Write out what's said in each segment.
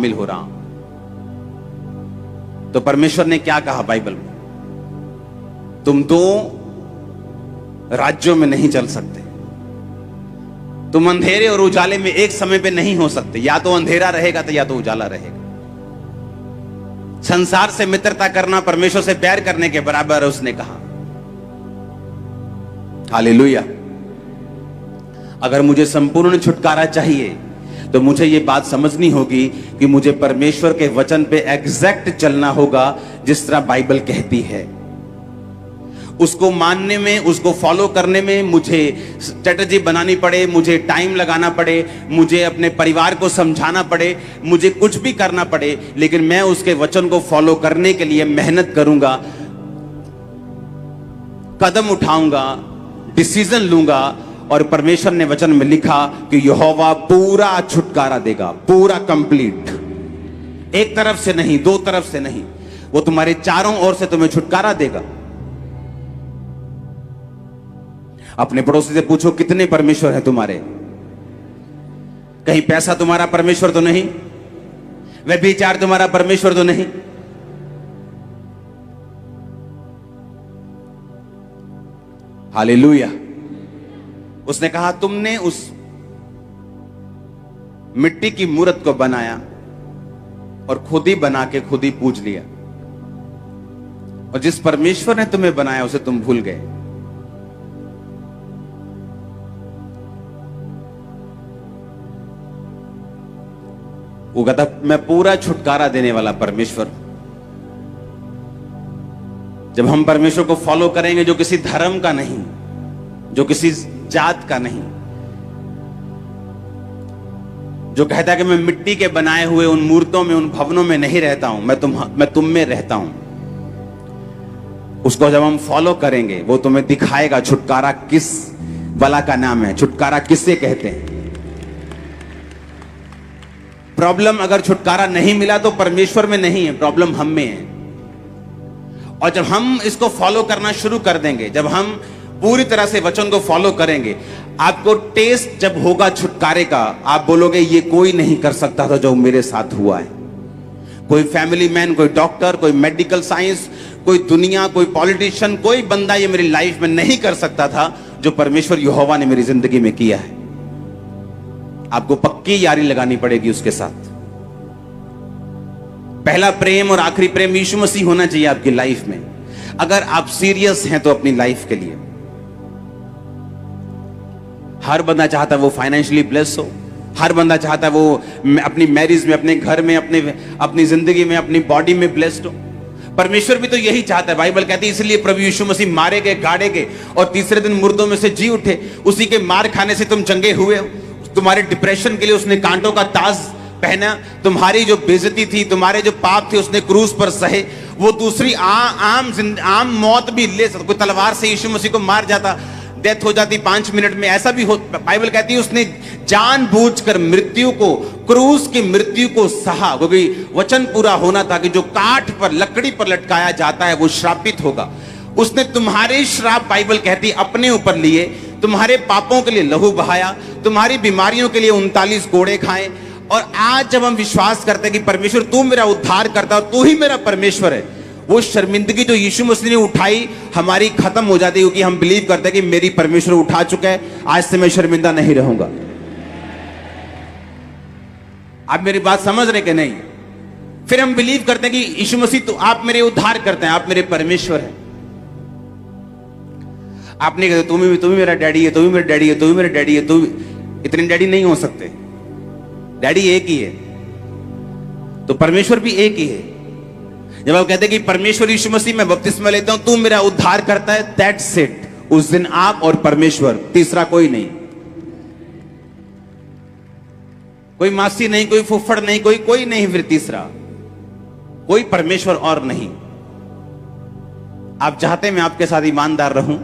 शामिल हो रहा हूं। तो परमेश्वर ने क्या कहा बाइबल में? तुम दो राज्यों में नहीं चल सकते, तुम अंधेरे और उजाले में एक समय पे नहीं हो सकते। या तो अंधेरा रहेगा तो या तो उजाला रहेगा। संसार से मित्रता करना परमेश्वर से प्यार करने के बराबर है, उसने कहा। हालेलुया। अगर मुझे संपूर्ण छुटकारा चाहिए तो मुझे यह बात समझनी होगी कि मुझे परमेश्वर के वचन पे एग्जैक्ट चलना होगा, जिस तरह बाइबल कहती है। उसको मानने में, उसको फॉलो करने में मुझे स्ट्रेटजी बनानी पड़े, मुझे टाइम लगाना पड़े, मुझे अपने परिवार को समझाना पड़े, मुझे कुछ भी करना पड़े, लेकिन मैं उसके वचन को फॉलो करने के लिए मेहनत करूंगा, कदम उठाऊंगा, डिसीजन लूंगा। और परमेश्वर ने वचन में लिखा कि यहोवा पूरा छुटकारा देगा, पूरा कंप्लीट। एक तरफ से नहीं, दो तरफ से नहीं, वो तुम्हारे चारों ओर से तुम्हें छुटकारा देगा। अपने पड़ोसी से पूछो, कितने परमेश्वर हैं तुम्हारे? कहीं पैसा तुम्हारा परमेश्वर तो नहीं? व्यभिचार तुम्हारा परमेश्वर तो नहीं? हालेलुया। उसने कहा, तुमने उस मिट्टी की मूरत को बनाया और खुद ही बना के खुद ही पूज लिया, और जिस परमेश्वर ने तुम्हें बनाया उसे तुम भूल गए। वो कहता, मैं पूरा छुटकारा देने वाला परमेश्वर। जब हम परमेश्वर को फॉलो करेंगे, जो किसी धर्म का नहीं, जो किसी जात का नहीं, जो कहता है कि मैं मिट्टी के बनाए हुए उन मूर्तों में, उन भवनों में नहीं रहता हूं, मैं तुम में रहता हूं, उसको जब हम फॉलो करेंगे, वो तुम्हें दिखाएगा छुटकारा किस बला का नाम है, छुटकारा किससे कहते हैं। प्रॉब्लम अगर छुटकारा नहीं मिला तो परमेश्वर में नहीं है, प्रॉब्लम हम में है। और जब हम इसको फॉलो करना शुरू कर देंगे, जब हम पूरी तरह से वचन को फॉलो करेंगे, आपको टेस्ट जब होगा छुटकारे का, आप बोलोगे ये कोई नहीं कर सकता था जो मेरे साथ हुआ है। कोई फैमिली मैन, कोई डॉक्टर, कोई मेडिकल साइंस, कोई दुनिया, कोई पॉलिटिशियन, कोई बंदा ये मेरी लाइफ में नहीं कर सकता था जो परमेश्वर यहोवा ने मेरी जिंदगी में किया है। आपको पक्की यारी लगानी पड़ेगी उसके साथ। पहला प्रेम और आखिरी प्रेम यीशु मसीह होना चाहिए आपकी लाइफ में, अगर आप सीरियस हैं तो अपनी लाइफ के लिए। हर बंदा चाहता है वो फाइनेंशियली ब्लेस हो, हर बंदा चाहता है वो अपनी मैरिज में, अपने घर में, अपनी जिंदगी में, अपनी बॉडी में ब्लेस्ड हो। परमेश्वर भी तो यही चाहता है। बाइबल कहती है इसलिए प्रभु यीशु मसीह मारे गए, गाड़े गए और तीसरे दिन मुर्दों में से जी उठे। उसी के मार खाने से तुम चंगे हुए हो। तुम्हारे डिप्रेशन के लिए उसने कांटों का ताज पहना, तुम्हारी जो बेइज्जती थी, तुम्हारे जो पाप थे, उसने क्रूस पर सहे। वो दूसरी आम मौत भी ले सकता। कोई तलवार से यीशु मसीह को मार जाता, डेथ हो जाती 5 मिनट में, ऐसा भी हो। बाइबल कहती है उसने जानबूझकर मृत्यु को, क्रूस की मृत्यु को सहा, क्योंकि वचन पूरा होना था कि जो काठ पर, लकड़ी पर लटकाया जाता है वो श्रापित होगा। उसने तुम्हारे श्राप, बाइबल कहती अपने ऊपर लिए, तुम्हारे पापों के लिए लहू बहाया, तुम्हारी बीमारियों के लिए 39 कोड़े खाए। और आज जब हम विश्वास करते हैं कि परमेश्वर तू मेरा उद्धार करता है, तू ही मेरा परमेश्वर है, वो शर्मिंदगी जो यीशु मसीह ने उठाई हमारी खत्म हो जाती है, क्योंकि हम बिलीव करते हैं कि मेरी परमेश्वर उठा चुका है, आज से मैं शर्मिंदा नहीं रहूंगा। आप मेरी बात समझ रहे कि नहीं? फिर हम बिलीव करते हैं कि यीशु मसीह तो आप मेरे उद्धार करते हैं, आप मेरे परमेश्वर हैं। आप नहीं कहते तुम ही मेरा डैडी है, तुम ही मेरा डैडी है, तुम ही मेरा डैडी है। तुम इतने डैडी नहीं हो सकते, डैडी एक ही है, तो परमेश्वर भी एक ही है। जब आप कहते हैं कि परमेश्वर यीशु मसीह मैं बपतिस्मा लेता हूं, तू मेरा उद्धार करता है, दैट्स इट। उस दिन आप और परमेश्वर, तीसरा कोई नहीं, कोई मासी नहीं, कोई फुफ्फड़ नहीं, कोई नहीं, फिर तीसरा कोई परमेश्वर और नहीं। आप चाहते हैं मैं आपके साथ ईमानदार रहूं,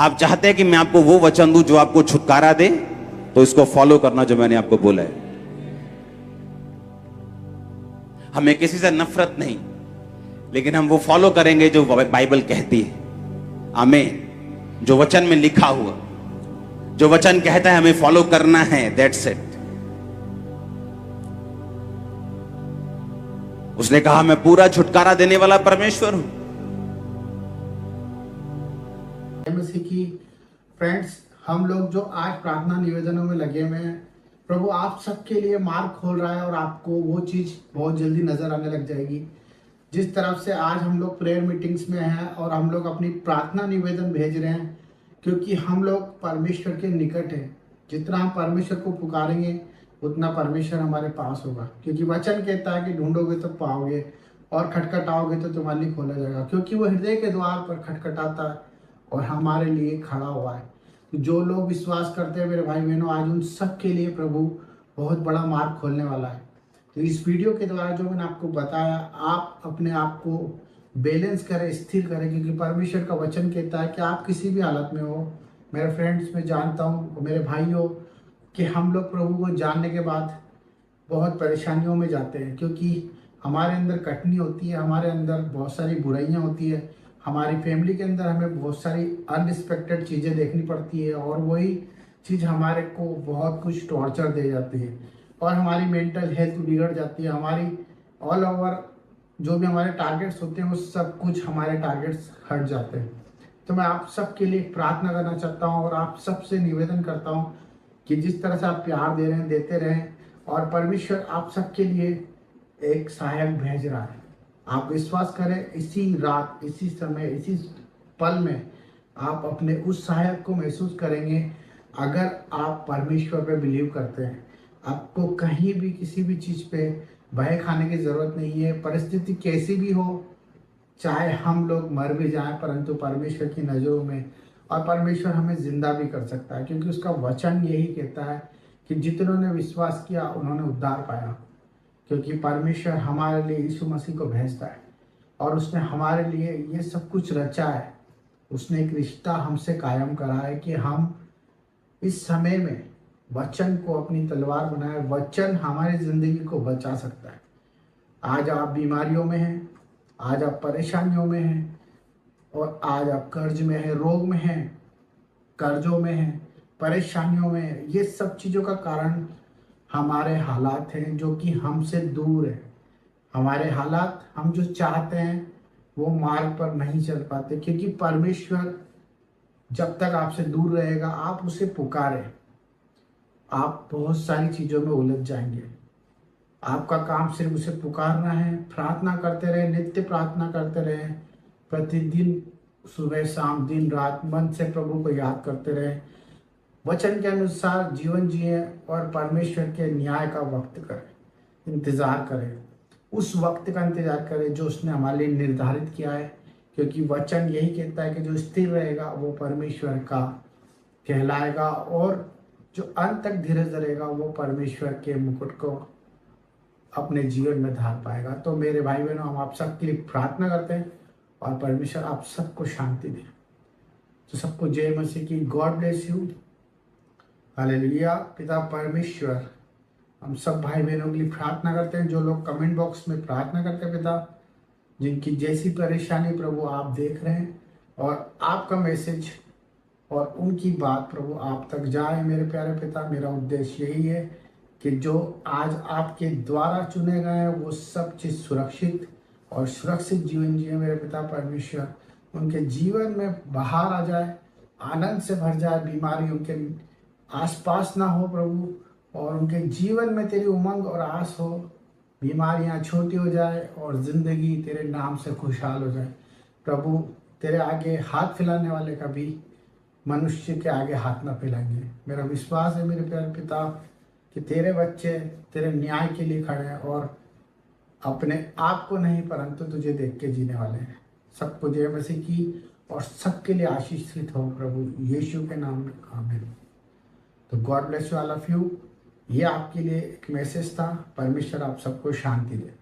आप चाहते हैं कि मैं आपको वो वचन दूं जो आपको छुटकारा दे, तो इसको फॉलो करना जो मैंने आपको बोला है। हमें किसी से नफरत नहीं, लेकिन हम वो फॉलो करेंगे जो बाइबल कहती है। आमीन। जो वचन में लिखा हुआ, जो वचन कहता है हमें फॉलो करना है, दैट्स इट। उसने कहा मैं पूरा छुटकारा देने वाला परमेश्वर हूं। मसीह की फ्रेंड्स, हम लोग जो आज प्रार्थना निवेदनों में लगे हुए हैं, प्रभु आप सबके लिए मार्ग खोल रहा है और आपको वो चीज बहुत जल्दी नजर आने लग जाएगी। जिस तरफ से आज हम लोग प्रेयर मीटिंग्स में हैं और हम लोग अपनी प्रार्थना निवेदन भेज रहे हैं, क्योंकि हम लोग परमेश्वर के निकट हैं। जितना हम परमेश्वर को पुकारेंगे उतना परमेश्वर हमारे पास होगा, क्योंकि वचन कहता है कि ढूंढोगे तो पाओगे और खटखटाओगे तो तुम्हारे लिए खोला जाएगा, क्योंकि वो हृदय के द्वार पर खटखटाता है और हमारे लिए खड़ा हुआ है। तो जो लोग विश्वास करते हैं मेरे भाई बहनों, आज उन सब के लिए प्रभु बहुत बड़ा मार्ग खोलने वाला है। तो इस वीडियो के द्वारा जो मैंने आपको बताया, आप अपने आप को बैलेंस करें, स्थिर करें, क्योंकि परमेश्वर का वचन कहता है कि आप किसी भी हालत में हो। मेरे फ्रेंड्स, मैं जानता हूँ मेरे भाइयों कि हम लोग प्रभु को जानने के बाद बहुत परेशानियों में जाते हैं, क्योंकि हमारे अंदर कठिनाई होती है, हमारे अंदर बहुत सारी बुराइयाँ होती है, हमारी फैमिली के अंदर हमें बहुत सारी अनरिस्पेक्टेड चीज़ें देखनी पड़ती है और वही चीज़ हमारे को बहुत कुछ टॉर्चर दे जाती है और हमारी मेंटल हेल्थ बिगड़ जाती है। हमारी ऑल ओवर जो भी हमारे टारगेट्स होते हैं वो सब कुछ हमारे टारगेट्स हट जाते हैं। तो मैं आप सबके लिए प्रार्थना करना चाहता हूँ और आप सबसे निवेदन करता हूँ कि जिस तरह से आप प्यार दे रहे हैं, देते रहें, और परमेश्वर आप सबके लिए एक सहायक भेज रहा है। आप विश्वास करें, इसी रात, इसी समय, इसी पल में आप अपने उस सहायक को महसूस करेंगे। अगर आप परमेश्वर पे बिलीव करते हैं, आपको कहीं भी किसी भी चीज़ पे भय खाने की ज़रूरत नहीं है। परिस्थिति कैसी भी हो, चाहे हम लोग मर भी जाएं, परंतु परमेश्वर की नज़रों में, और परमेश्वर हमें जिंदा भी कर सकता है, क्योंकि उसका वचन यही कहता है कि जितनों ने विश्वास किया उन्होंने उद्धार पाया। क्योंकि परमेश्वर हमारे लिए यीशु मसीह को भेजता है और उसने हमारे लिए ये सब कुछ रचा है। उसने एक रिश्ता हमसे कायम करा है कि हम इस समय में वचन को अपनी तलवार बनाए। वचन हमारी जिंदगी को बचा सकता है। आज आप बीमारियों में हैं, आज आप परेशानियों में हैं, और आज आप कर्ज में हैं, रोग में हैं, कर्जों में हैं, परेशानियों में हैं। ये सब चीज़ों का कारण हमारे हालात हैं जो कि हमसे दूर है। हमारे हालात, हम जो चाहते हैं वो मार्ग पर नहीं चल पाते, क्योंकि परमेश्वर जब तक आपसे दूर रहेगा, आप उसे पुकारें, आप बहुत सारी चीज़ों में उलझ जाएंगे। आपका काम सिर्फ उसे पुकारना है, प्रार्थना करते रहे, नित्य प्रार्थना करते रहे, प्रतिदिन सुबह शाम दिन रात मन से प्रभु को याद करते रहे, वचन के अनुसार जीवन जिए और परमेश्वर के न्याय का वक्त करें, इंतज़ार करें, उस वक्त का इंतज़ार करें जो उसने हमारे लिए निर्धारित किया है। क्योंकि वचन यही कहता है कि जो स्थिर रहेगा वो परमेश्वर का कहलाएगा, और जो अंत तक धीरज धरेगा वो परमेश्वर के मुकुट को अपने जीवन में धार पाएगा। तो मेरे भाई बहनों, हम आप सबके लिए प्रार्थना करते हैं और परमेश्वर आप सबको शांति दे। तो सबको जय मसीह की। God bless you. हालेलुया। पिता परमेश्वर, हम सब भाई बहनों के लिए प्रार्थना करते हैं, जो लोग कमेंट बॉक्स में प्रार्थना करते हैं पिता, जिनकी जैसी परेशानी प्रभु आप देख रहे हैं, और आपका मैसेज और उनकी बात प्रभु आप तक जाए। मेरे प्यारे पिता, मेरा उद्देश्य यही है कि जो आज आपके द्वारा चुने गए हैं वो सब चीज़ सुरक्षित और सुरक्षित जीवन जिए। मेरे पिता परमेश्वर, उनके जीवन में बाहर आ जाए, आनंद से भर जाए, बीमारी उनके आसपास ना हो प्रभु, और उनके जीवन में तेरी उमंग और आस हो, बीमारियां छोटी हो जाए और ज़िंदगी तेरे नाम से खुशहाल हो जाए। प्रभु, तेरे आगे हाथ फैलाने वाले का भी मनुष्य के आगे हाथ ना फैलाएंगे। मेरा विश्वास है मेरे प्यारे पिता कि तेरे बच्चे तेरे न्याय के लिए खड़े हैं और अपने आप को नहीं परंतु तुझे देख के जीने वाले हैं। सबको जय मसीह की, और सबके लिए आशीषित हो प्रभु यीशु के नाम में, आमीन। तो God bless you all of you. ये आपके लिए एक मैसेज था। परमेश्वर आप सबको शांति दे।